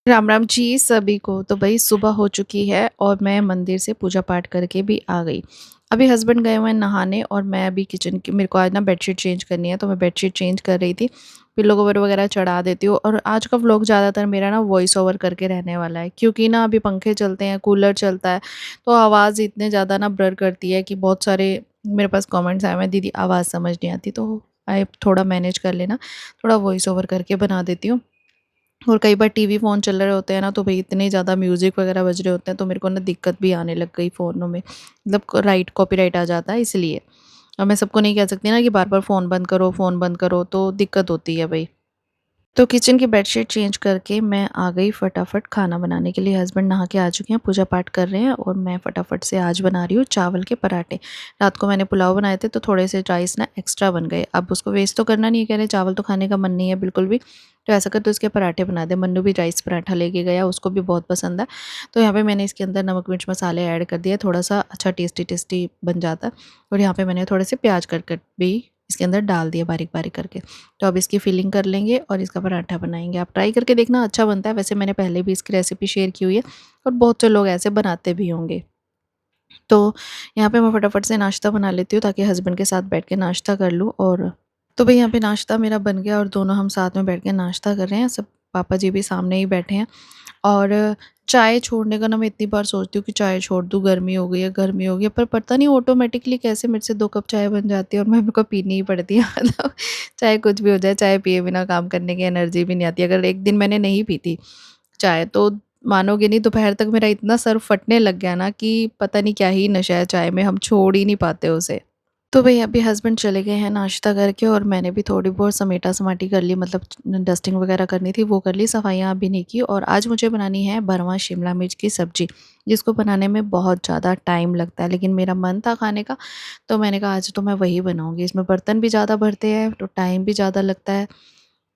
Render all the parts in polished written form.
राम राम जी सभी को। तो भाई सुबह हो चुकी है और मैं मंदिर से पूजा पाठ करके भी आ गई। अभी हस्बैंड गए हुए हैं नहाने और मैं अभी किचन की, मेरे को आज ना बेडशीट चेंज करनी है तो मैं बेडशीट चेंज कर रही थी। पिल्लो कवर वगैरह चढ़ा देती हूँ और आज का व्लॉग ज़्यादातर मेरा ना वॉइस ओवर करके रहने वाला है, क्योंकि ना अभी पंखे चलते हैं, कूलर चलता है, तो आवाज़ इतने ज़्यादा ना ब्लर करती है कि बहुत सारे मेरे पास कमेंट्स आए हैं, दीदी आवाज़ समझ नहीं आती। तो आप थोड़ा मैनेज कर लेना, थोड़ा वॉइस ओवर करके बना देती हूँ। और कई बार टीवी फ़ोन चल रहे होते हैं ना, तो भई इतने ज़्यादा म्यूज़िक वगैरह बज रहे होते हैं, तो मेरे को ना दिक्कत भी आने लग गई फ़ोनों में, मतलब कॉपीराइट आ जाता है इसलिए। अब मैं सबको नहीं कह सकती ना कि बार-बार फ़ोन बंद करो, तो दिक्कत होती है भई। तो किचन की बेडशीट चेंज करके मैं आ गई फटाफट खाना बनाने के लिए। हस्बैंड नहा के आ चुके हैं, पूजा पाठ कर रहे हैं और मैं फटाफट से आज बना रही हूँ चावल के पराठे। रात को मैंने पुलाव बनाए थे तो थोड़े से राइस ना एक्स्ट्रा बन गए। अब उसको वेस्ट तो करना नहीं है, कह रहे चावल तो खाने का मन नहीं है बिल्कुल भी, तो ऐसा कर तो इसके पराठे बना दे। मन्नू भी राइस पराठा लेके गया, उसको भी बहुत पसंद है। तो यहाँ पे मैंने इसके अंदर नमक मिर्च मसाले ऐड कर दिया, थोड़ा सा अच्छा टेस्टी टेस्टी बन जाता है। और यहाँ पे मैंने थोड़े से प्याज कट भी इसके अंदर डाल दिया बारीक बारीक करके। तो अब इसकी फिलिंग कर लेंगे और इसका पराठा बनाएंगे। आप ट्राई करके देखना, अच्छा बनता है। वैसे मैंने पहले भी इसकी रेसिपी शेयर की हुई है और बहुत से लोग ऐसे बनाते भी होंगे। तो यहाँ पे मैं फटाफट से नाश्ता बना लेती हूँ ताकि हस्बैंड के साथ बैठ के नाश्ता कर लूँ। और तो भई यहाँ पे नाश्ता मेरा बन गया और दोनों हम साथ में बैठ के नाश्ता कर रहे हैं। सब पापा जी भी सामने ही बैठे हैं। और चाय छोड़ने का ना मैं इतनी बार सोचती हूँ कि चाय छोड़ दूँ, गर्मी हो गई है, पर पता नहीं ऑटोमेटिकली कैसे मेरे से 2 कप चाय बन जाती है और मैं मेरे को पीनी ही पड़ती है। मतलब चाहे कुछ भी हो जाए, चाय पिए बिना काम करने की एनर्जी भी नहीं आती। अगर एक दिन मैंने नहीं पी थी चाय, तो मानोगे नहीं, दोपहर तक मेरा इतना सर फटने लग गया ना कि पता नहीं क्या ही नशा है चाय में, हम छोड़ ही नहीं पाते उसे। तो भई अभी हस्बैंड चले गए हैं नाश्ता करके और मैंने भी थोड़ी बहुत समेटा-समाटी कर ली, मतलब डस्टिंग वगैरह करनी थी वो कर ली, सफाइयाँ अभी नहीं की। और आज मुझे बनानी है भरवां शिमला मिर्च की सब्ज़ी, जिसको बनाने में बहुत ज़्यादा टाइम लगता है, लेकिन मेरा मन था खाने का, तो मैंने कहा आज तो मैं वही बनाऊँगी। इसमें बर्तन भी ज़्यादा भरते हैं, तो टाइम भी ज़्यादा लगता है,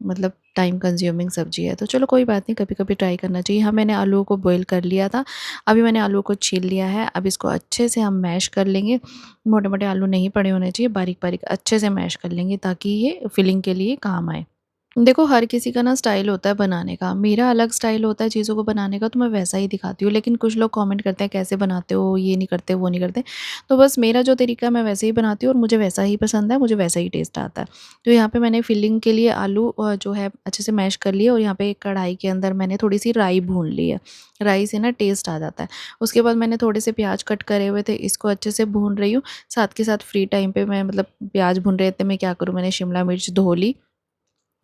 मतलब टाइम कंज्यूमिंग सब्ज़ी है, तो चलो कोई बात नहीं, कभी-कभी ट्राई करना चाहिए। हाँ, मैंने आलूओं को बॉयल कर लिया था, अभी मैंने आलूओं को छील लिया है। अब इसको अच्छे से हम मैश कर लेंगे, मोटे-मोटे आलू नहीं पड़े होने चाहिए, बारीक-बारीक अच्छे से मैश कर लेंगे ताकि ये फिलिंग के लिए काम आए। देखो हर किसी का ना स्टाइल होता है बनाने का, मेरा अलग स्टाइल होता है चीज़ों को बनाने का, तो मैं वैसा ही दिखाती हूँ। लेकिन कुछ लोग कमेंट करते हैं कैसे बनाते हो, ये नहीं करते, वो नहीं करते। तो बस मेरा जो तरीका है मैं वैसे ही बनाती हूँ और मुझे वैसा ही पसंद है, मुझे वैसा ही टेस्ट आता है। तो यहाँ पे मैंने फिलिंग के लिए आलू जो है अच्छे से मैश कर लिए और यहाँ पे एक कढ़ाई के अंदर मैंने थोड़ी-सी राई भून ली है। राई से ना टेस्ट आ जाता है। उसके बाद मैंने थोड़े से प्याज कट करे हुए थे, इसको अच्छे से भून रही हूँ। साथ के साथ फ्री टाइम पे मैं, मतलब प्याज भून रहे थे, मैं क्या करूँ, मैंने शिमला मिर्च धो ली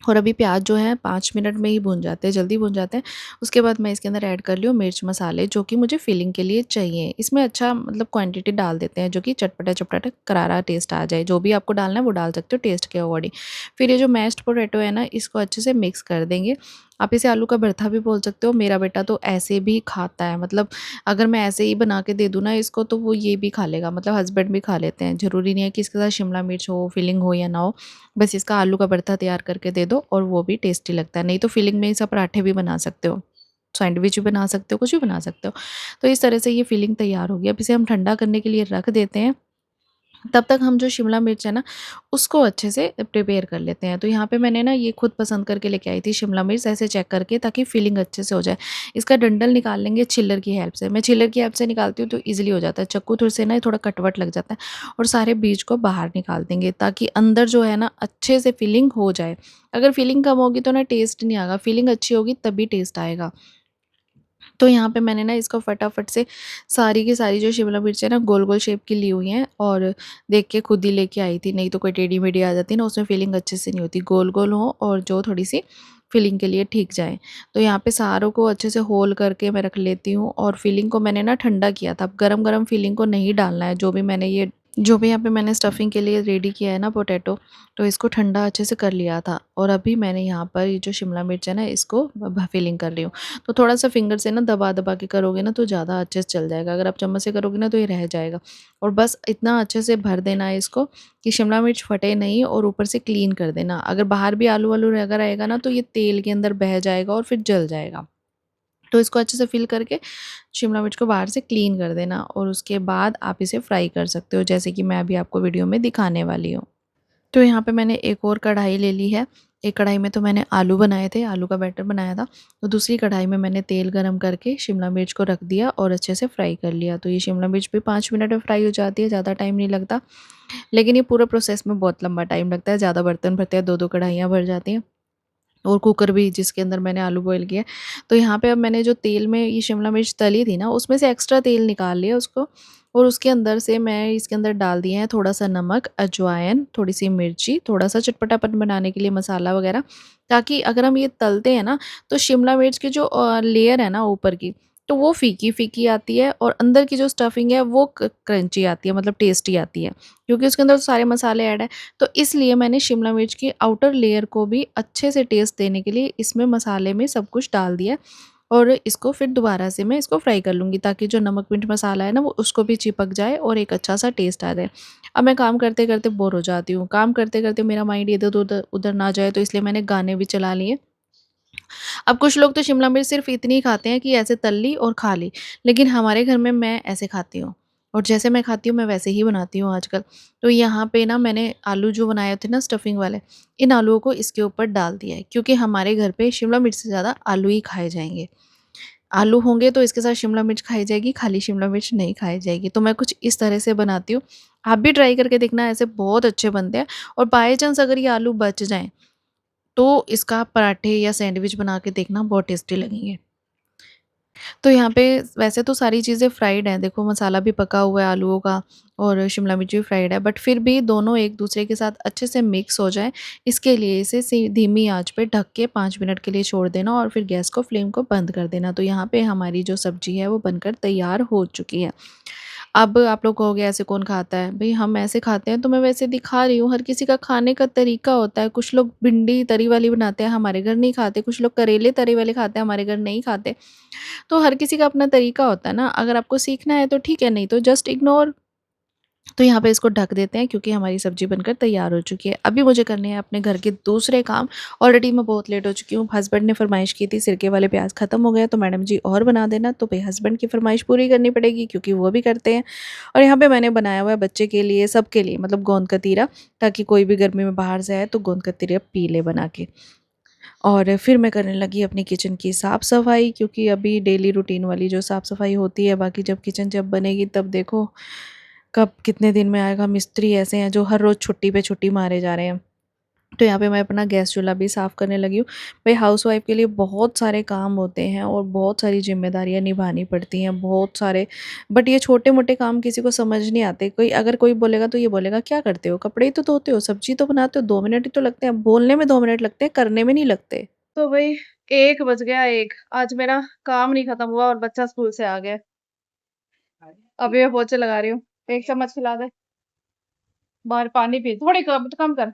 और अभी प्याज जो है 5 मिनट में ही भून जाते हैं, जल्दी भून जाते हैं। उसके बाद मैं इसके अंदर ऐड कर रही हूँ मिर्च मसाले, जो कि मुझे फिलिंग के लिए चाहिए। इसमें अच्छा, मतलब क्वांटिटी डाल देते हैं जो कि चटपटा-चटपटा करारा टेस्ट आ जाए। जो भी आपको डालना है वो डाल सकते हो टेस्ट के अकॉर्डिंग। फिर ये जो मैश्ड पोटैटो है ना, इसको अच्छे से मिक्स कर देंगे। आप इसे आलू का भरता भी बोल सकते हो। मेरा बेटा तो ऐसे भी खाता है, मतलब अगर मैं ऐसे ही बना के दे दूँ ना इसको, तो वो ये भी खा लेगा, मतलब हस्बैंड भी खा लेते हैं। ज़रूरी नहीं है कि इसके साथ शिमला मिर्च हो, फिलिंग हो या ना हो। बस इसका आलू का भरता तैयार करके दे दो और वो भी टेस्टी लगता है। नहीं तो फिलिंग में इसका पराठे भी बना सकते हो, सैंडविच भी बना सकते हो, कुछ भी बना सकते हो। तो इस तरह से ये फिलिंग तैयार होगी। अब इसे हम ठंडा करने के लिए रख देते हैं। तब तक हम जो शिमला मिर्च है ना, उसको अच्छे से प्रिपेयर कर लेते हैं। तो यहाँ पे मैंने ना ये खुद पसंद करके लेके आई थी शिमला मिर्च, ऐसे चेक करके, ताकि फिलिंग अच्छे से हो जाए। इसका डंठल निकाल लेंगे छिलर की हेल्प से। मैं छिलर की हेल्प से निकालती हूँ तो ईज़िली हो जाता है। चाकू थोड़े से ना थोड़ा कटवट लग जाता है और सारे बीज को बाहर निकाल देंगे ताकि अंदर जो है ना अच्छे से फिलिंग हो जाए। अगर फिलिंग कम होगी तो ना टेस्ट नहीं आएगा, फिलिंग अच्छी होगी तभी टेस्ट आएगा। तो यहाँ पे मैंने ना इसको फटाफट से सारी की सारी जो शिमला मिर्च है ना, गोल-गोल शेप की ली हुई हैं और देख के खुद ही लेके आई थी, नहीं तो कोई टेढ़ी-मेढ़ी आ जाती है ना, उसमें फिलिंग अच्छे से नहीं होती। गोल-गोल हो और जो थोड़ी-सी फिलिंग के लिए ठीक जाए। तो यहाँ पे सारों को अच्छे से होल करके मैं रख लेती हूँ और फिलिंग को मैंने ना ठंडा किया था। अब गरम-गरम फिलिंग को नहीं डालना है, जो भी यहाँ पे मैंने स्टफिंग के लिए रेडी किया है ना पोटैटो, तो इसको ठंडा अच्छे से कर लिया था। और अभी मैंने यहाँ पर ये जो शिमला मिर्च है ना, इसको फिलिंग कर रही हूँ। तो थोड़ा-सा फिंगर से ना दबा-दबा के करोगे ना तो ज़्यादा अच्छे से चल जाएगा। अगर आप चम्मच से करोगे ना तो ये रह जाएगा। और बस इतना अच्छे से भर देना है इसको कि शिमला मिर्च फटे नहीं और ऊपर से क्लीन कर देना। अगर बाहर भी आलू-वालू अगर रहेगा ना तो ये तेल के अंदर बह जाएगा और फिर जल जाएगा। तो इसको अच्छे से फिल करके शिमला मिर्च को बाहर से क्लीन कर देना और उसके बाद आप इसे फ्राई कर सकते हो, जैसे कि मैं अभी आपको वीडियो में दिखाने वाली हूँ। तो यहाँ पे मैंने एक और कढ़ाई ले ली है एक कढ़ाई में तो मैंने आलू बनाए थे, आलू का बैटर बनाया था। तो दूसरी कढ़ाई में मैंने तेल गरम करके शिमला मिर्च को रख दिया और अच्छे से फ्राई कर लिया। तो ये शिमला मिर्च भी 5 मिनट में फ्राई हो जाती है, ज़्यादा टाइम नहीं लगता। लेकिन ये पूरा प्रोसेस में बहुत लंबा टाइम लगता है, ज़्यादा बर्तन भरते हैं, 2-2 कढ़ाइयाँ भर जाती हैं। और कुकर भी जिसके अंदर मैंने आलू बॉयल किया है। तो यहाँ पे अब मैंने जो तेल में ये शिमला मिर्च तली थी ना, उसमें से एक्स्ट्रा तेल निकाल लिया उसको, और उसके अंदर से मैं इसके अंदर डाल दिए हैं थोड़ा-सा नमक, अजवाइन, थोड़ी-सी मिर्ची, थोड़ा-सा चटपटापन बनाने के लिए मसाला वगैरह, ताकि अगर हम ये तलते हैं ना, तो शिमला मिर्च की जो लेयर है ना ऊपर की, तो वो फीकी-फीकी आती है और अंदर की जो स्टफिंग है वो क्रंची आती है, मतलब टेस्टी आती है, क्योंकि उसके अंदर सारे मसाले ऐड हैं। तो इसलिए मैंने शिमला मिर्च की आउटर लेयर को भी अच्छे से टेस्ट देने के लिए इसमें मसाले में सब कुछ डाल दिया है, और इसको फिर दोबारा से मैं इसको फ्राई कर लूँगी, ताकि जो नमक मिर्च मसाला है ना वो उसको भी चिपक जाए और एक अच्छा सा टेस्ट आ जाए। अब मैं काम करते-करते बोर हो जाती हूँ, काम करते-करते मेरा माइंड इधर-उधर उधर ना जाए, तो इसलिए मैंने गाने भी चला लिए। अब कुछ लोग तो शिमला मिर्च सिर्फ़ इतनी ही खाते हैं कि ऐसे तल ली और खा ली, लेकिन हमारे घर में मैं ऐसे खाती हूँ, और जैसे मैं खाती हूँ मैं वैसे ही बनाती हूँ आजकल। तो यहाँ पे ना मैंने आलू जो बनाए थे ना स्टफिंग वाले, इन आलूओं को इसके ऊपर डाल दिया है, क्योंकि हमारे घर पे शिमला मिर्च से ज़्यादा आलू ही खाए जाएँगे। आलू होंगे तो इसके साथ शिमला मिर्च खाई जाएगी, खाली शिमला मिर्च नहीं खाई जाएगी। तो मैं कुछ इस तरह से बनाती हूँ। आप भी ट्राई करके देखना, ऐसे बहुत अच्छे बनते हैं, और बाय चांस अगर ये आलू बच जाएँ, तो इसका पराठे या सैंडविच बना के देखना, बहुत टेस्टी लगेंगे। तो यहाँ पे वैसे तो सारी चीज़ें फ्राइड हैं, देखो मसाला भी पका हुआ है आलूओं का, और शिमला मिर्च भी फ्राइड है, बट फिर भी दोनों एक दूसरे के साथ अच्छे से मिक्स हो जाएँ, इसके लिए इसे धीमी आंच पे ढक के 5 मिनट के लिए छोड़ देना, और फिर गैस को फ्लेम को बंद कर देना। तो यहाँ पे हमारी जो सब्ज़ी है वो बनकर तैयार हो चुकी है। अब आप लोग कहोगे ऐसे कौन खाता है? भई हम ऐसे खाते हैं तो मैं वैसे दिखा रही हूँ, हर किसी का खाने का तरीका होता है। कुछ लोग भिंडी तरी वाली बनाते हैं, हमारे घर नहीं खाते, कुछ लोग करेले तरी वाले खाते हैं, हमारे घर नहीं खाते। तो हर किसी का अपना तरीका होता है ना, अगर आपको सीखना है तो ठीक है, नहीं तो जस्ट इग्नोर। तो यहाँ पे इसको ढक देते हैं, क्योंकि हमारी सब्ज़ी बनकर तैयार हो चुकी है। अभी मुझे करने हैं अपने घर के दूसरे काम। ऑलरेडी मैं बहुत लेट हो चुकी हूँ। हस्बैंड ने फ़रमाइश की थी सिरके वाले प्याज़ ख़त्म हो गया, तो मैडम जी और बना देना। तो भई हस्बैंड की फ़रमाइश पूरी करनी पड़ेगी, क्योंकि वो भी करते हैं। और यहाँ पे मैंने बनाया हुआ है बच्चे के लिए, सबके लिए, मतलब गोंद कतीरा, ताकि कोई भी गर्मी में बाहर से आए तो गोंद कतीरा पी ले बना के। और फिर मैं करने लगी अपनी किचन की साफ़-सफ़ाई, क्योंकि अभी डेली रूटीन वाली जो साफ़-सफ़ाई होती है, बाकी जब किचन जब बनेगी तब देखो कब कितने दिन में आएगा। मिस्त्री ऐसे हैं जो हर रोज़ छुट्टी पे छुट्टी मारे जा रहे हैं। तो यहाँ पे मैं अपना गैस चूल्हा भी साफ़ करने लगी हूँ। भई हाउसवाइफ़ के लिए बहुत सारे काम होते हैं और बहुत सारी ज़िम्मेदारियाँ निभानी पड़ती हैं, बहुत सारे। बट ये छोटे-मोटे काम किसी को समझ नहीं आते। कोई बोलेगा तो ये बोलेगा, क्या करते हो? कपड़े ही तो धोते हो, सब्ज़ी तो बनाते हो, 2 मिनट ही तो लगते हैं। बोलने में 2 मिनट लगते हैं, करने में नहीं लगते। तो भई 1 बज गया 1, आज मेरा काम नहीं खत्म हुआ और बच्चा स्कूल से आ गया। अभी मैं पोछे लगा रही हूँ। 1 चम्मच खिला दे। बाहर पानी पी, थोड़ी कम कम कर,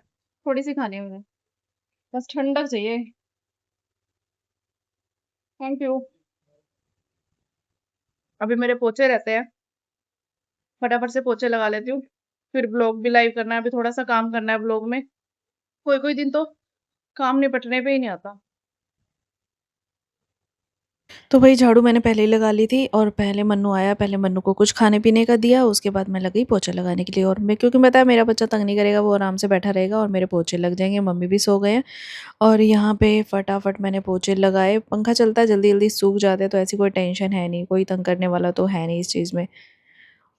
थोड़ी-सी खानी है मुझे। बस ठंडक चाहिए। Thank you. अभी मेरे पोछे रहते हैं, फटाफट से पोछे लगा लेती हूँ। फिर व्लॉग भी लाइव करना है, अभी थोड़ा-सा काम करना है व्लॉग में। कोई-कोई दिन तो काम निपटने पे ही नहीं आता। तो वही झाड़ू मैंने पहले ही लगा ली थी, और पहले मन्नू आया, पहले मन्नू को कुछ खाने-पीने का दिया, उसके बाद मैं लगी पोछा लगाने के लिए। और मैं, क्योंकि पता है मेरा बच्चा तंग नहीं करेगा, वो आराम से बैठा रहेगा और मेरे पोछे लग जाएँगे। मम्मी भी सो गए हैं, और यहाँ पे फटाफट मैंने पोछे लगाए। पंखा चलता है, जल्दी-जल्दी सूख जाते हैं, तो ऐसी कोई टेंशन है नहीं, कोई तंग करने वाला तो है नहीं इस चीज़ में।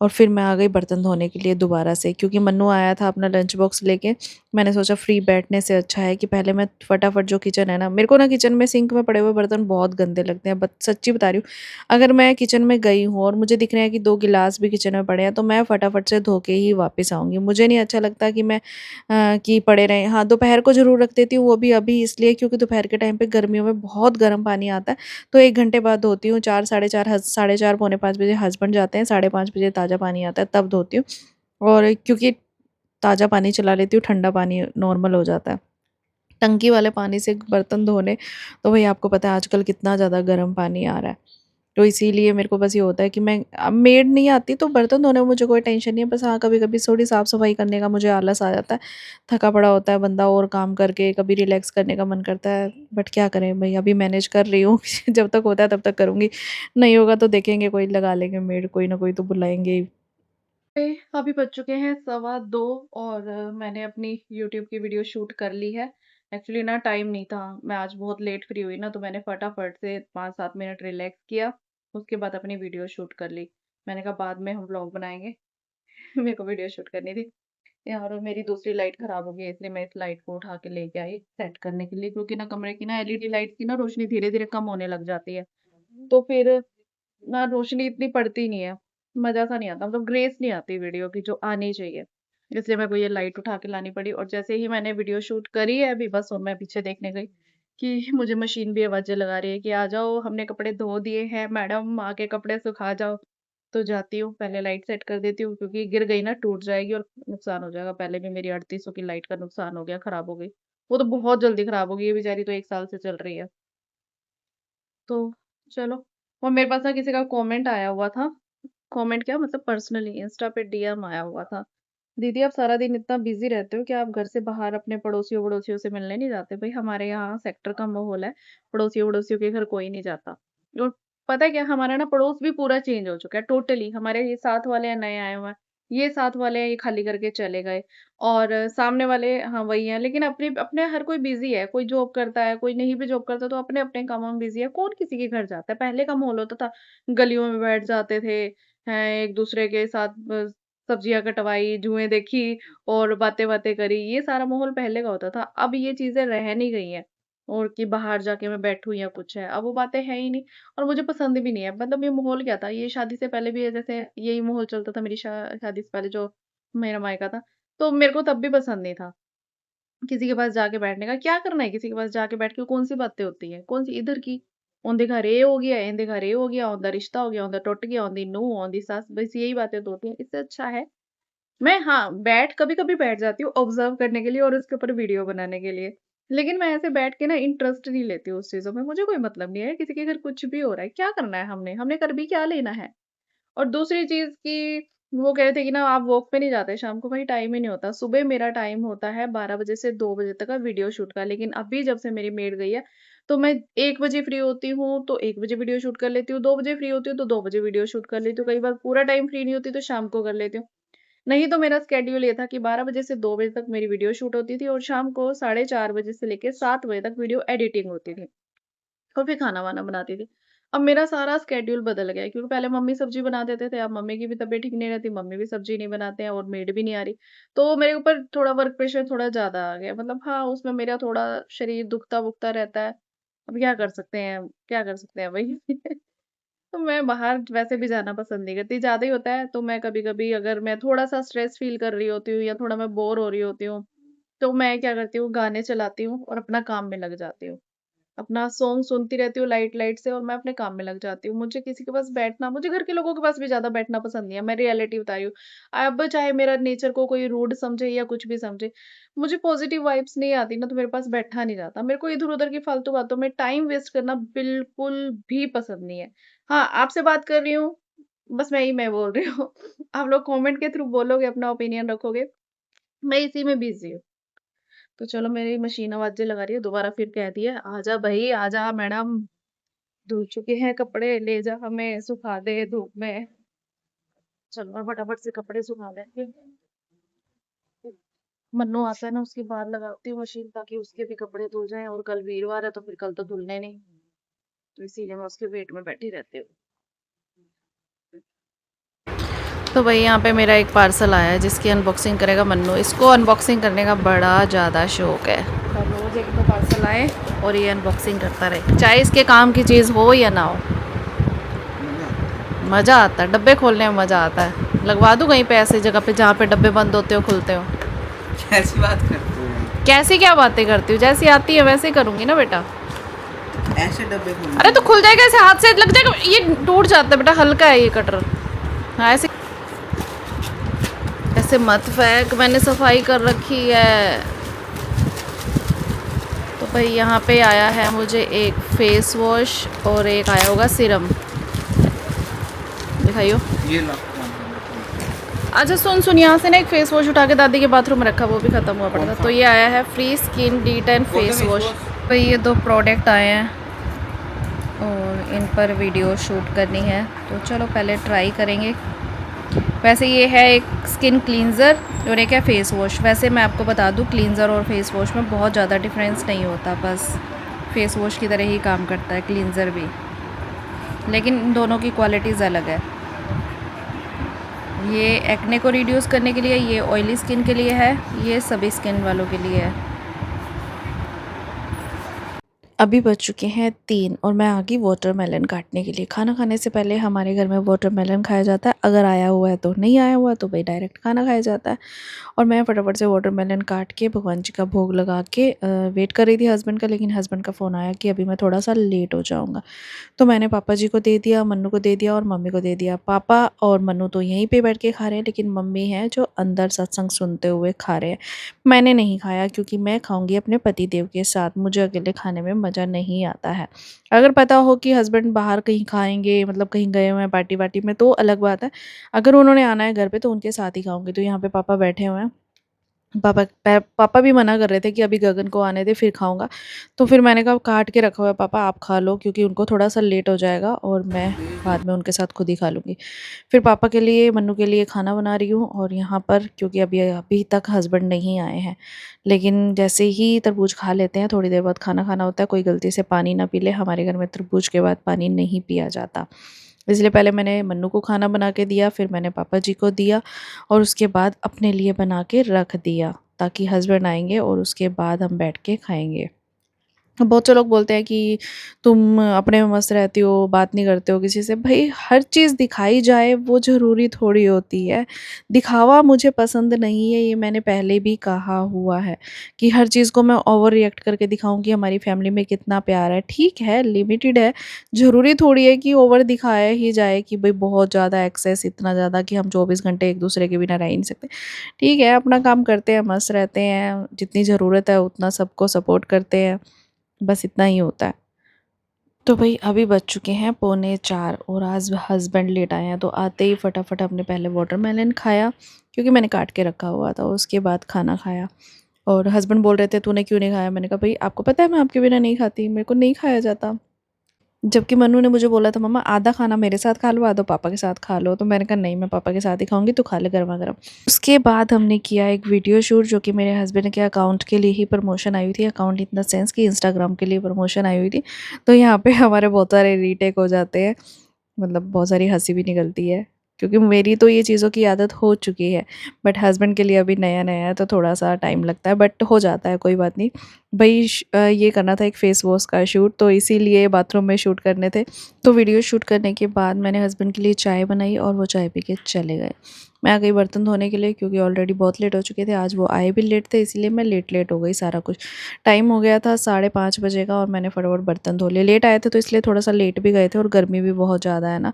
और फिर मैं आ गई बर्तन धोने के लिए दोबारा से, क्योंकि मन्नू आया था अपना लंच बॉक्स लेके। मैंने सोचा फ्री बैठने से अच्छा है कि पहले मैं फटाफट जो किचन है ना, मेरे को ना किचन में सिंक में पड़े हुए बर्तन बहुत गंदे लगते हैं, सच्ची बता रही हूँ। अगर मैं किचन में गई हूँ और मुझे दिख रहा है कि 2 गिलास भी किचन में पड़े हैं, तो मैं फटाफट से धो के ही वापस आऊँगी। मुझे नहीं अच्छा लगता कि कि पड़े रहें। हाँ, दोपहर को ज़रूर रख देती हूँ, वो भी अभी इसलिए क्योंकि दोपहर के टाइम पे गर्मियों में बहुत गर्म पानी आता है, तो 1 घंटे बाद धोती हूँ। 4 साढ़े 4 साढ़े 4 पौने 5 बजे हस्बैंड जाते हैं, साढ़े 5 बजे ताज़ा पानी आता है, तब धोती हूँ। और क्योंकि ताज़ा पानी चला लेती हूँ, ठंडा पानी नॉर्मल हो जाता है। टंकी वाले पानी से बर्तन धोने, तो भई आपको पता है आजकल कितना ज़्यादा गर्म पानी आ रहा है। तो इसीलिए मेरे को बस ये होता है कि मैं, अब मेड नहीं आती तो बर्तन धोने में मुझे कोई टेंशन नहीं है। बस हाँ, कभी-कभी थोड़ी साफ-सफाई करने का मुझे आलस आ जाता है। थका पड़ा होता है बंदा और काम करके, कभी रिलैक्स करने का मन करता है। बट क्या करें भई, अभी मैनेज कर रही हूँ। जब तक होता है तब तक करूँगी। नहीं होगा तो देखेंगे, कोई लगा लेंगे मेड, कोई ना कोई तो बुलाएँगे ही। अभी बज चुके हैं 2:15, और मैंने अपनी यूट्यूब की वीडियो शूट कर ली है, एक्चुअली ना टाइम नहीं था, मैं आज बहुत लेट फ्री हुई ना, तो मैंने फटाफट से 5-7 मिनट रिलैक्स किया, उसके बाद अपनी वीडियो शूट कर ली। मैंने कहा बाद में हम व्लॉग बनाएँगे। मेरे को वीडियो शूट करनी थी। यार और मेरी दूसरी लाइट खराब हो गई है, इसलिए मैं इस लाइट को उठा के लेके आई सेट करने के लिए, क्योंकि ना कमरे की ना एलईडी लाइट की ना रोशनी धीरे-धीरे कम होने लग जाती है। तो फिर ना रोशनी इतनी पड़ती नहीं है, मज़ा सा नहीं आता, मतलब ग्रेस नहीं आती वीडियो की जो आनी चाहिए। इसलिए मेरे को ये लाइट उठा के लानी पड़ी, और जैसे ही मैंने वीडियो शूट करी है अभी बस, और मैं पीछे देखने गई कि मुझे मशीन भी आवाज़ें लगा रही है कि आ जाओ, हमने कपड़े धो दिए हैं मैडम, आके कपड़े सुखा जाओ। तो जाती हूँ, पहले लाइट सेट कर देती हूँ, क्योंकि गिर गई ना टूट जाएगी और नुकसान हो जाएगा। पहले भी मेरी 3800 की लाइट का नुकसान हो गया, खराब हो गई। वो तो बहुत जल्दी खराब हो गई है, बेचारी तो 1 साल से चल रही है। तो चलो, और मेरे पास ना किसी का कमेंट आया हुआ था, कमेंट क्या मतलब पर्सनली इंस्टा पे डीएम आया हुआ था। दीदी आप सारा दिन इतना बिज़ी रहते हो कि आप घर से बाहर अपने पड़ोसियों-वड़ोसियों से मिलने नहीं जाते? भई हमारे यहाँ सेक्टर का माहौल है, पड़ोसियों-वड़ोसियों के घर कोई नहीं जाता। और पता है क्या, हमारा ना पड़ोस भी पूरा चेंज हो चुका है टोटली। हमारे ये साथ वाले हैं नए आए हुए हैं, ये साथ वाले हैं ये खाली करके चले गए, और सामने वाले हाँ, वही हैं। लेकिन अपने अपने हर कोई बिज़ी है, कोई जॉब करता है, कोई नहीं भी जॉब करता, तो अपने-अपने कामों में बिज़ी है। कौन किसी के घर जाता है? पहले का माहौल होता था, गलियों में बैठ जाते थे, हैं एक-दूसरे के साथ सब्जियाँ कटवाई, जुएँ देखी और बातें-वातें करी, ये सारा माहौल पहले का होता था। अब ये चीज़ें रह नहीं गई हैं, और कि बाहर जाके मैं बैठूँ या कुछ है, अब वो बातें हैं ही नहीं, और मुझे पसंद भी नहीं है। मतलब ये माहौल क्या था, ये शादी से पहले भी जैसे यही माहौल चलता था, मेरी शादी से पहले जो मेरा मायका था, तो मेरे को तब भी पसंद नहीं था, किसी के पास जाके बैठने का। क्या करना है किसी के पास जाके बैठ के, कौन-सी बातें होती हैं? कौन-सी इधर की, ओंदे घर ये हो गया, एंदे घर ये हो गया, ओंदा रिश्ता हो गया, ओंदा टुट गया, ओंदी नूंह, ओंदी सस, बस यही बातें तो होती हैं। इससे अच्छा है मैं हाँ, कभी-कभी बैठ जाती हूँ ऑब्ज़र्व करने के लिए और उसके ऊपर वीडियो बनाने के लिए। लेकिन मैं ऐसे बैठ के ना इंटरेस्ट नहीं लेती हूँ उस चीज़ों में, मुझे कोई मतलब नहीं है किसी के घर कुछ भी हो रहा है, क्या करना है हमने? हमने कर भी क्या लेना है? और दूसरी चीज़ कि वो कह रहे थे कि ना आप वॉक पे नहीं जाते शाम को, भाई टाइम ही नहीं होता। सुबह मेरा टाइम होता है 12 बजे से 2 बजे तक का वीडियो शूट का, लेकिन अभी जब से मेरी मेड गई है, तो मैं 1 बजे फ्री होती हूँ, तो 1 बजे वीडियो शूट कर लेती हूँ, 2 बजे फ्री होती हूँ, तो 2 बजे वीडियो शूट कर लेती हूँ। कई बार पूरा टाइम फ्री नहीं होती, तो शाम को कर लेती हूँ। नहीं तो मेरा स्केड्यूल ये था कि 12 बजे से 2 बजे तक मेरी वीडियो शूट होती थी, और शाम को साढ़े 4 बजे से लेके 7 बजे तक वीडियो एडिटिंग होती थी। और फिर खाना-वाना बनाती थी। अब मेरा सारा स्केड्यूल बदल गया है, क्योंकि पहले मम्मी सब्ज़ी बना देते थे, अब मम्मी की भी तबीयत ठीक नहीं रहती, मम्मी भी सब्ज़ी नहीं बनाते हैं और मेड भी नहीं आ रही। तो मेरे ऊपर थोड़ा वर्क प्रेशर थोड़ा ज़्यादा आ गया, मतलब हाँ, उसमें मेरा थोड़ा शरीर दुखता-वुखता रहता है। अब क्या कर सकते हैं भई? तो मैं बाहर वैसे भी जाना पसंद नहीं करती, ज़्यादा ही होता है तो मैं कभी-कभी अगर मैं थोड़ा-सा स्ट्रेस फ़ील कर रही होती हूँ या थोड़ा मैं बोर हो रही होती हूँ, तो मैं क्या करती हूँ, गाने चलाती हूँ और अपना काम में लग जाती हूँ। अपना सॉन्ग सुनती रहती हूँ लाइट-लाइट से, और मैं अपने काम में लग जाती हूँ। मुझे किसी के पास बैठना, मुझे घर के लोगों के पास भी ज़्यादा बैठना पसंद नहीं है, मैं रियलिटी बता रही हूँ। अब चाहे मेरा नेचर को कोई रूड समझे या कुछ भी समझे, मुझे पॉज़िटिव वाइब्स नहीं आती ना, तो मेरे पास बैठा नहीं जाता। मेरे को इधर-उधर की फालतू बातों में टाइम वेस्ट करना बिल्कुल भी पसंद नहीं है। हाँ, आपसे बात कर रही हूँ, बस मैं बोल रही हूँ। आप लोग कमेंट के थ्रू बोलोगे, अपना ओपिनियन रखोगे, मैं इसी में बिज़ी हूँ। तो चलो, मेरी मशीन आवाज़ें लगा रही है, दोबारा फिर कह दिया, "आजा भई, आजा मैडम, धुल चुके हैं कपड़े, ले जा हमें सुखा दे धूप में।" चलो मैं फटाफट से कपड़े सुखा देंगे। मन्नू आता है ना, उसके बाद लगाती हूँ मशीन, ताकि उसके भी कपड़े धुल जाएँ, और कल वीरवार है तो फिर कल तो धुलने नहीं, तो इसीलिए मैं उसके वेट में बैठी रहती हूँ। तो भाई यहाँ पे मेरा एक पार्सल आया है जिसकी अनबॉक्सिंग करेगा मन्नू। इसको अनबॉक्सिंग करने का बड़ा ज़्यादा शौक है, और रोज़ एक दो पार्सल आए और ये अनबॉक्सिंग करता रहे, चाहे इसके काम की चीज़ हो या ना हो। मज़ा आता है, डब्बे खोलने में मज़ा आता है। लगवा दूँ कहीं पे ऐसी जगह पे जहाँ पे डब्बे बंद होते हो खुलते हो। कैसी बात करते हो? कैसी क्या बातें करती हूँ, जैसी आती है वैसे ही करूँगी ना बेटा। ऐसे डब्बे खोलने अरे तो खुल जाएगा, ऐसे हाथ से लग जाएगा, ये टूट जाता है बेटा, हल्का है ये कटर। हाँ ऐसे ऐसे मत फेंक, मैंने सफाई कर रखी है। तो भाई यहाँ पे आया है मुझे एक फेस वॉश और एक आया होगा सीरम, दिखाइयो। ये ला। अच्छा सुन यहाँ से ना एक फेस वॉश उठा के दादी के बाथरूम में रखा, वो भी ख़त्म हुआ पड़ा था। तो ये आया है free skin D10 face wash. तो ये दो प्रोडक्ट आए हैं और इन पर वीडियो शूट करनी है, तो चलो पहले ट्राई करेंगे। वैसे ये है एक स्किन क्लींजर और एक है फेस वॉश। वैसे मैं आपको बता दूं क्लींजर और फेस वॉश में बहुत ज़्यादा डिफरेंस नहीं होता, बस फेस वॉश की तरह ही काम करता है क्लींजर भी, लेकिन इन दोनों की क्वालिटीज़ अलग है। ये एक्ने को रिड्यूस करने के लिए, ये ऑयली स्किन के लिए है, ये सभी स्किन वालों के लिए है। अभी बज चुके हैं 3 और मैं आ गई वाटरमेलन काटने के लिए। खाना खाने से पहले हमारे घर में वाटरमेलन खाया जाता है, अगर आया हुआ है तो, नहीं आया हुआ तो भाई डायरेक्ट खाना खाया जाता है। और मैं फटाफट से वाटरमेलन काट के भगवान जी का भोग लगा के वेट कर रही थी हस्बैंड का, लेकिन हस्बैंड का फ़ोन आया कि अभी मैं थोड़ा सा लेट हो जाऊँगा। तो मैंने पापा जी को दे दिया, मन्नू को दे दिया और मम्मी को दे दिया। पापा और मन्नू तो यहीं पे बैठ के खा रहे हैं, लेकिन मम्मी हैं जो अंदर सत्संग सुनते हुए खा रहे हैं। मैंने नहीं खाया क्योंकि मैं खाऊंगी अपने पति देव के साथ, मुझे अकेले खाने में मज़ा नहीं आता है। अगर पता हो कि हस्बैंड बाहर कहीं खाएंगे, मतलब कहीं गए हुए हैं पार्टी वार्टी में, तो अलग बात है। अगर उन्होंने आना है घर पे तो उनके साथ ही खाऊंगी। तो यहाँ पे पापा बैठे हुए हैं, पापा भी मना कर रहे थे कि अभी गगन को आने दे फिर खाऊँगा। तो फिर मैंने कहा काट के रखा हुआ है पापा, आप खा लो, क्योंकि उनको थोड़ा-सा लेट हो जाएगा और मैं बाद में उनके साथ खुद ही खा लूँगी। फिर पापा के लिए, मन्नू के लिए खाना बना रही हूँ और यहाँ पर क्योंकि अभी अभी तक हस्बैंड नहीं आए हैं। लेकिन जैसे ही तरबूज खा लेते हैं, थोड़ी देर बाद खाना खाना होता है, कोई गलती से पानी ना पी ले, हमारे घर में तरबूज के बाद पानी नहीं पिया जाता। इसलिए पहले मैंने मन्नू को खाना बना के दिया, फिर मैंने पापा जी को दिया और उसके बाद अपने लिए बना के रख दिया, ताकि हस्बैंड आएँगे और उसके बाद हम बैठ के खाएँगे। बहुत से लोग बोलते हैं कि तुम अपने में मस्त रहती हो, बात नहीं करते हो किसी से। भई हर चीज़ दिखाई जाए वो ज़रूरी थोड़ी होती है। दिखावा मुझे पसंद नहीं है, ये मैंने पहले भी कहा हुआ है कि हर चीज़ को मैं ओवर रिएक्ट करके दिखाऊँ कि हमारी फैमिली में कितना प्यार है। ठीक है, लिमिटेड है, ज़रूरी थोड़ी है कि ओवर दिखाया ही जाए कि भई बहुत ज़्यादा एक्सेस, इतना ज़्यादा कि हम 24 घंटे एक-दूसरे के बिना रह ही नहीं सकते। ठीक है, अपना काम करते हैं, मस्त रहते हैं, जितनी ज़रूरत है उतना सबको सपोर्ट करते हैं। बस इतना ही होता है। तो भई अभी बज चुके हैं पौने 4 और आज हस्बैंड लेट आए हैं, तो आते ही फटाफट हमने पहले वाटरमेलन खाया, क्योंकि मैंने काट के रखा हुआ था। उसके बाद खाना खाया और हस्बैंड बोल रहे थे तूने क्यों नहीं खाया? मैंने कहा भई आपको पता है मैं आपके बिना नहीं खाती, मेरे को नहीं खाया जाता। जबकि मन्नू ने मुझे बोला था मम्मा आधा खाना मेरे साथ खा लो, आधा पापा के साथ खा लो। तो मैंने कहा नहीं, मैं पापा के साथ ही खाऊँगी, तू खा ले गरमा-गरम। उसके बाद हमने किया एक वीडियो शूट, जो कि मेरे हस्बैंड के अकाउंट के लिए ही प्रमोशन आई हुई थी। अकाउंट इन द सेंस कि इंस्टाग्राम के लिए प्रमोशन आई हुई थी। तो यहाँ पे हमारे बहुत सारे रीटेक हो जाते हैं, मतलब बहुत सारी हँसी भी निकलती है, क्योंकि मेरी तो ये चीज़ों की आदत हो चुकी है। बट हस्बैंड के लिए अभी नया-नया है तो थोड़ा-सा टाइम लगता है, बट हो जाता है, कोई बात नहीं। भई ये करना था एक फेस वॉश का शूट, तो इसीलिए बाथरूम में शूट करने थे। तो वीडियो शूट करने के बाद मैंने हस्बैंड के लिए चाय बनाई और वो चाय पी के चले गए। मैं आ गई बर्तन धोने के लिए, क्योंकि ऑलरेडी बहुत लेट हो चुके थे। आज वो आए भी लेट थे, इसीलिए मैं लेट हो गई सारा कुछ। टाइम हो गया था 5:30 बजे का और मैंने फटाफट बर्तन धो लिए। लेट आए थे तो इसलिए थोड़ा-सा लेट भी गए थे और गर्मी भी बहुत ज़्यादा है ना।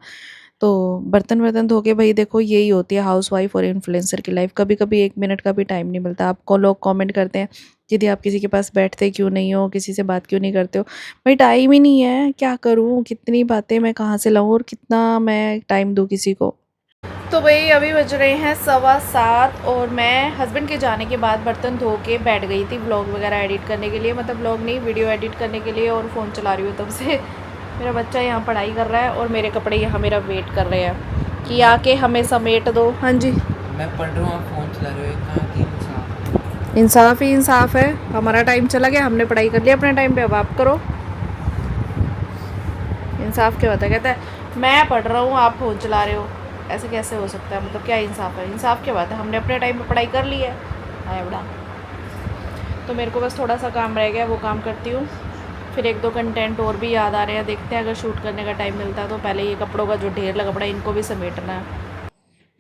तो बर्तन-वर्तन धो के, भई देखो यही होती है हाउसवाइफ़ और इन्फ्लुएंसर की लाइफ़। कभी-कभी 1 मिनट का भी टाइम नहीं मिलता। आपको लोग कमेंट करते हैं, दीदी आप किसी के पास बैठते क्यों नहीं हो? किसी से बात क्यों नहीं करते हो? भाई टाइम ही नहीं है, क्या करूँ? कितनी बातें मैं कहाँ से लाऊँ और कितना मैं टाइम दूँ किसी को? तो भई अभी बज रहे हैं 7:15 और मैं हस्बैंड के जाने के बाद बर्तन धो के बैठ गई थी व्लॉग वगैरह एडिट करने के लिए, मतलब व्लॉग नहीं, वीडियो एडिट करने के लिए, और फ़ोन चला रही हूँ तब से। मेरा बच्चा यहाँ पढ़ाई कर रहा है और मेरे कपड़े यहाँ मेरा वेट कर रहे हैं कि आके हमें समेट दो। हाँ जी, मैं पढ़ रहा हूँ, आप फ़ोन चला रहे हो, कहाँ की इंसान। इंसाफ ही इंसाफ है। हमारा टाइम चला गया, हमने पढ़ाई कर लिया अपने टाइम पे, अब आप करो। इंसाफ क्या होता है? कहता है मैं पढ़ रहा हूँ, आप फ़ोन चला रहे हो। ऐसे कैसे हो सकता है? मतलब क्या इंसाफ है? इंसाफ क्या बात है? हमने अपने टाइम पे पढ़ाई कर ली है। आया बड़ा। तो मेरे को बस थोड़ा सा काम रह गया, वो काम करती हूँ। फिर 1-2 कंटेंट और भी याद आ रहे हैं, देखते हैं अगर शूट करने का टाइम मिलता है तो। पहले ये कपड़ों का जो ढेर लगा पड़ा है, इनको भी समेटना है।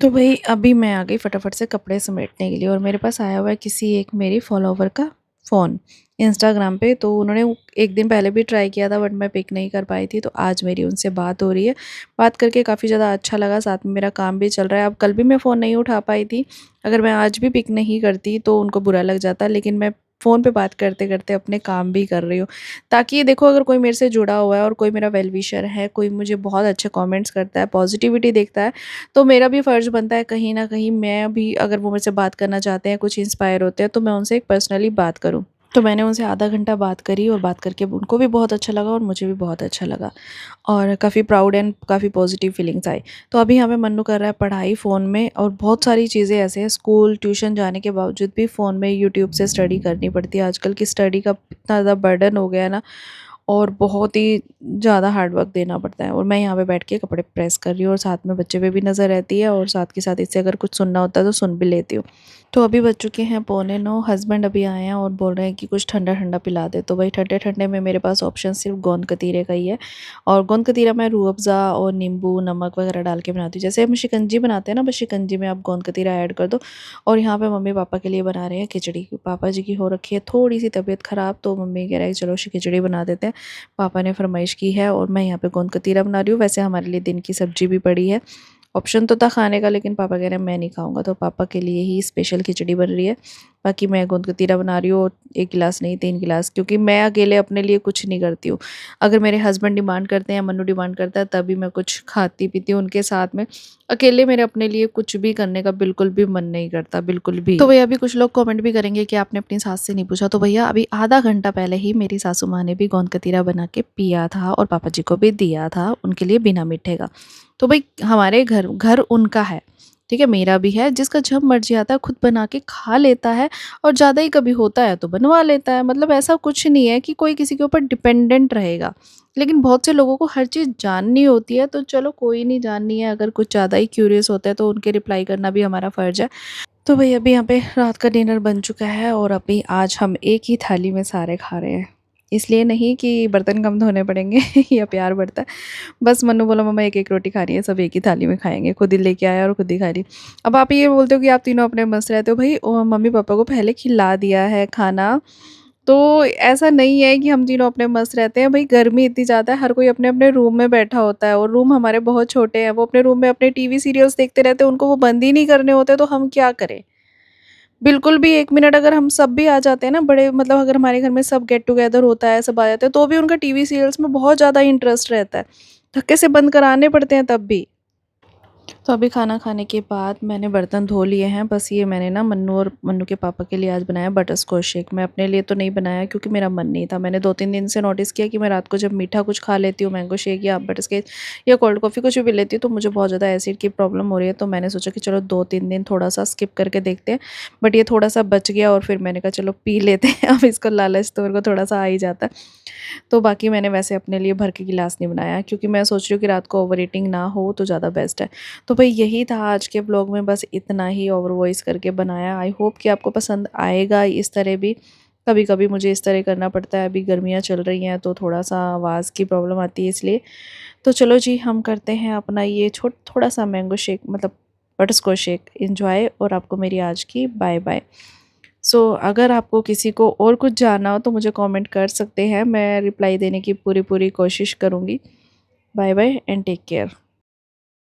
तो भई अभी मैं आ गई फटाफट से कपड़े समेटने के लिए, और मेरे पास आया हुआ है किसी एक मेरी फॉलोवर का फ़ोन इंस्टाग्राम पे। तो उन्होंने 1 दिन पहले भी ट्राई किया था, बट मैं पिक नहीं कर पाई थी। तो आज मेरी उनसे बात हो रही है। बात करके काफ़ी ज़्यादा अच्छा लगा, साथ में मेरा काम भी चल रहा है। अब कल भी मैं फ़ोन नहीं उठा पाई थी, अगर मैं आज भी पिक नहीं करती तो उनको बुरा लग जाता। लेकिन मैं फ़ोन पे बात करते-करते अपने काम भी कर रही हूँ, ताकि देखो अगर कोई मेरे से जुड़ा हुआ है और कोई मेरा वेल विशर है, कोई मुझे बहुत अच्छे कमेंट्स करता है, पॉजिटिविटी देखता है, तो मेरा भी फ़र्ज़ बनता है कहीं न कहीं मैं भी, अगर वो मुझसे बात करना चाहते हैं, कुछ इंस्पायर होते हैं, तो मैं उनसे एक पर्सनली बात करूँ। तो मैंने उनसे आधा घंटा बात करी और बात करके उनको भी बहुत अच्छा लगा और मुझे भी बहुत अच्छा लगा और काफ़ी प्राउड एंड काफ़ी पॉजिटिव फीलिंग्स आई। तो अभी यहाँ पे मन्नू कर रहा है पढ़ाई फ़ोन में और बहुत सारी चीज़ें ऐसे हैं, स्कूल ट्यूशन जाने के बावजूद भी फ़ोन में यूट्यूब से स्टडी करनी पड़ती है। आजकल की स्टडी का इतना ज़्यादा बर्डन हो गया है ना, और बहुत ही ज़्यादा हार्ड वर्क देना पड़ता है। और मैं यहाँ पे बैठ के कपड़े प्रेस कर रही हूँ और साथ में बच्चे पे भी नज़र रहती है और साथ के साथ इससे अगर कुछ सुनना होता है तो सुन भी लेती हूँ। तो अभी बज चुके हैं 8:45, हस्बैंड अभी आए हैं और बोल रहे हैं कि कुछ ठंडा-ठंडा पिला दे। तो भाई ठंडे-ठंडे में मेरे पास ऑप्शन सिर्फ़ गोंद कतीरे का ही है और गोंद कतीरा मैं रूह अफ़ज़ा और नींबू, नमक वगैरह डाल के बनाती हूँ। जैसे हम शिकंजी बनाते हैं ना, बस शिकंजी में आप गोंद कतीरा ऐड कर दो। और यहाँ पे मम्मी-पापा के लिए बना रहे हैं खिचड़ी। पापा जी की हो रखी है थोड़ी-सी तबीयत ख़राब, तो मम्मी कह रहा है चलो खिचड़ी बना देते हैं। पापा ने फ़रमाइश की है और मैं यहाँ पे गोंद कतीरा बना रही हूँ। वैसे हमारे लिए दिन की सब्ज़ी भी पड़ी है। ऑप्शन तो था खाने का, लेकिन पापा कह रहे हैं मैं नहीं खाऊँगा, तो पापा के लिए ही स्पेशल खिचड़ी बन रही है। बाकी मैं गोंद कतीरा बना रही हूँ 1 गिलास नहीं 3 गिलास, क्योंकि मैं अकेले अपने लिए कुछ नहीं करती हूँ। अगर मेरे हस्बैंड डिमांड करते हैं या मन्नू डिमांड करता है तभी मैं कुछ खाती-पीती हूँ उनके साथ में। अकेले मेरे अपने लिए कुछ भी करने का बिल्कुल भी मन नहीं करता, बिल्कुल भी। तो भैया अभी कुछ लोग कमेंट भी करेंगे कि आपने अपनी सास से नहीं पूछा, तो भैया अभी आधा घंटा पहले ही मेरी सासू माँ ने भी गोंद कतीरा बना के पिया था और पापा जी को भी दिया था, उनके लिए बिना मीठे का। तो भाई हमारे घर घर उनका है, ठीक है, मेरा भी है, जिसका जब मर्जी आता है खुद बना के खा लेता है और ज़्यादा ही कभी होता है तो बनवा लेता है। मतलब ऐसा कुछ नहीं है कि कोई किसी के ऊपर डिपेंडेंट रहेगा। लेकिन बहुत से लोगों को हर चीज़ जाननी होती है, तो चलो कोई नहीं, जाननी है अगर कुछ ज़्यादा ही क्यूरियस होता है तो उनके रिप्लाई करना भी हमारा फ़र्ज़ है। तो भई अभी यहाँ पे रात का डिनर बन चुका है और अभी आज हम एक ही थाली में सारे खा रहे हैं। इसलिए नहीं कि बर्तन कम धोने पड़ेंगे या प्यार बढ़ता है। बस मन्नू बोला मम्मा एक-एक रोटी खानी है, सब एक ही थाली में खाएँगे। खुद ही लेके आया और खुद ही खा ली। अब आप ये बोलते हो कि आप तीनों अपने मस्त रहते हो, भई मम्मी-पापा को पहले खिला दिया है खाना, तो ऐसा नहीं है कि हम तीनों अपने मस्त रहते हैं। भई गर्मी इतनी ज़्यादा है, हर कोई अपने-अपने रूम में बैठा होता है और रूम हमारे बहुत छोटे हैं। वो अपने रूम में अपने टीवी सीरियल्स देखते रहते हैं, उनको वो बंद ही नहीं करने होते, तो हम क्या करें? बिल्कुल भी 1 मिनट अगर हम सब भी आ जाते हैं ना, बड़े मतलब अगर हमारे घर में सब गेट टुगेदर होता है, सब आ जाते हैं, तो भी उनका टीवी सीरियल्स में बहुत ज़्यादा इंटरेस्ट रहता है। धक्के से बंद कराने पड़ते हैं तब भी। तो अभी खाना खाने के बाद मैंने बर्तन धो लिए हैं। बस ये मैंने ना मन्नू और मन्नू के पापा के लिए आज बनाया बटरस्कॉच शेक। मैं अपने लिए तो नहीं बनाया क्योंकि मेरा मन नहीं था। मैंने 2-3 दिन से नोटिस किया कि मैं रात को जब मीठा कुछ खा लेती हूँ, मैंगो शेक या बटरस्कॉच या कोल्ड कॉफ़ी कुछ भी लेती हूँ, तो मुझे बहुत ज़्यादा एसिड की प्रॉब्लम हो रही है। तो मैंने सोचा कि चलो 2-3 दिन थोड़ा-सा स्किप करके देखते हैं। बट ये थोड़ा-सा बच गया और फिर मैंने कहा चलो पी लेते हैं। अब इसको लालच तो मेरे को थोड़ा-सा आ ही जाता है। तो बाकी मैंने वैसे अपने लिए भर के गिलास नहीं बनाया क्योंकि मैं सोच रही हूँ कि रात को ओवर ईटिंग ना हो तो ज़्यादा बेस्ट है। तो भाई यही था आज के ब्लॉग में, बस इतना ही ओवर वॉइस करके बनाया। आई होप कि आपको पसंद आएगा इस तरह भी। कभी-कभी मुझे इस तरह करना पड़ता है, अभी गर्मियाँ चल रही हैं तो थोड़ा-सा आवाज़ की प्रॉब्लम आती है इसलिए। तो चलो जी, हम करते हैं अपना ये थोड़ा-सा मैंगो शेक मतलब बटरस्कॉच शेक एन्जॉय और आपको मेरी आज की बाय-बाय। अगर आपको किसी को और कुछ जानना हो तो मुझे कमेंट कर सकते हैं, मैं रिप्लाई देने की पूरी-पूरी कोशिश करूँगी। Bye bye and take care.